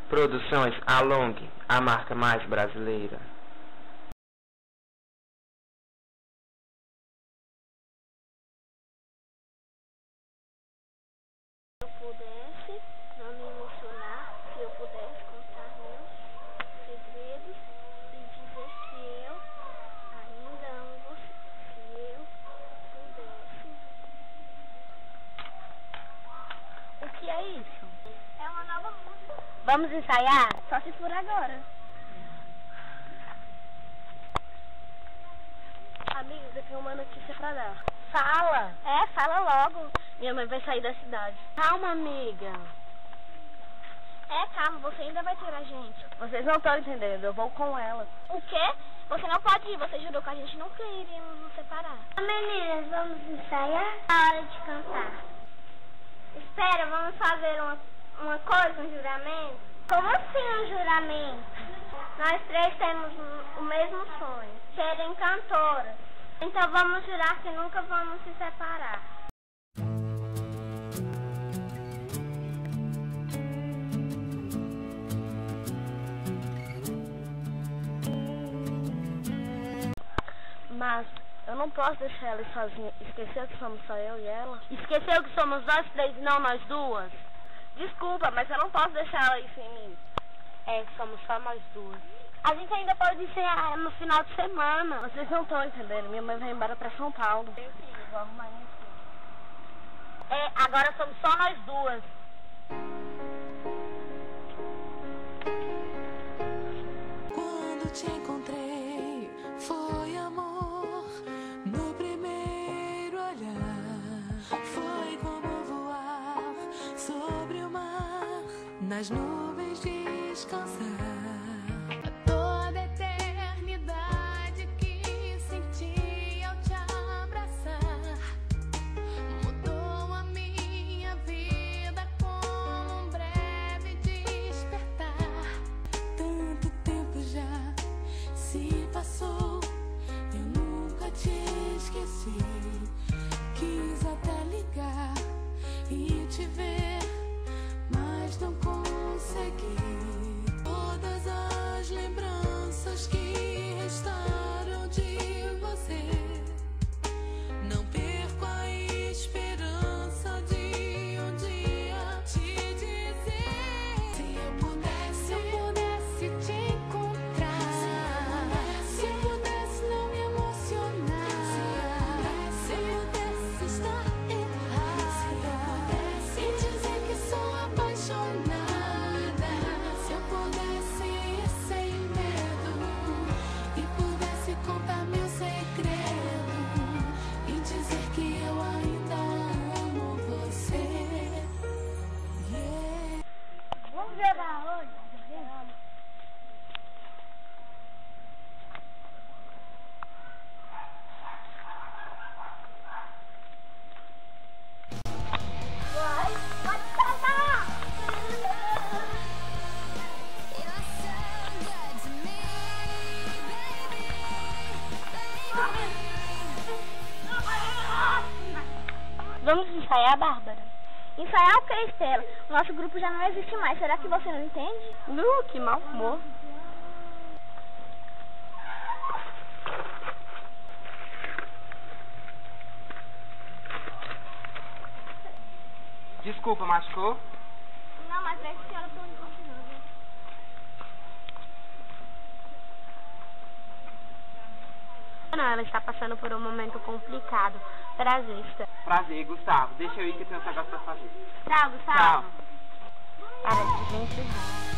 Produções Along, a marca mais brasileira. Se eu pudesse não me emocionar, se eu pudesse contar meus segredos e dizer que eu ainda amo você, se eu pudesse. O que é isso? É uma nova música. Vamos ensaiar? Só se for agora. Amigos, eu tenho uma notícia pra dar. Fala. Fala logo. Minha mãe vai sair da cidade. Calma, amiga. Calma, você ainda vai ter a gente. Vocês não estão entendendo, eu vou com ela. O quê? Você não pode ir, você jurou que a gente nunca iria nos separar. Meninas, vamos ensaiar? A hora de cantar. Espera, vamos fazer uma coisa, um juramento? Como assim um juramento? Nós três temos o mesmo sonho, serem cantoras. Então vamos jurar que nunca vamos se separar. Mas eu não posso deixar ela sozinha. Esqueceu que somos só eu e ela? Esqueceu que somos nós três e não nós duas? Desculpa, mas eu não posso deixar ela ir sem mim. Somos só nós duas. A gente ainda pode ensaiar no final de semana. Vocês não estão entendendo. Minha mãe vai embora pra São Paulo. Eu vou arrumar minha filha. Agora somos só nós duas. Quando te encontrei, foi amor no primeiro olhar. Foi como voar sobre o mar, nas nuvens descansar. Toda a eternidade que senti ao te abraçar mudou a minha vida como um breve despertar. Tanto tempo já se passou, eu nunca te esqueci. Quis até ligar e te ver, mas não consegui. Todas as lembranças que restaram de você, não perco a esperança de um dia te dizer. Se eu pudesse te encontrar, se eu pudesse não me emocionar, se eu pudesse estar errada, se eu pudesse dizer que sou apaixonada, se eu pudesse ir sem medo e pudesse contar meu segredo e dizer que eu ainda amo você. Vamos jogar hoje? Pode cantar! Vamos ensaiar, Bárbara? Ensaiar o que, Estela? O nosso grupo já não existe mais. Será que você não entende? Que mau humor. Desculpa, machucou? Não, mas deixa a senhora continuando. Não, ela está passando por um momento complicado. Prazer, Estela. Prazer, Gustavo. Deixa eu ir que eu tenho um negócio pra fazer. Tchau, Gustavo. Tchau. Parece gente.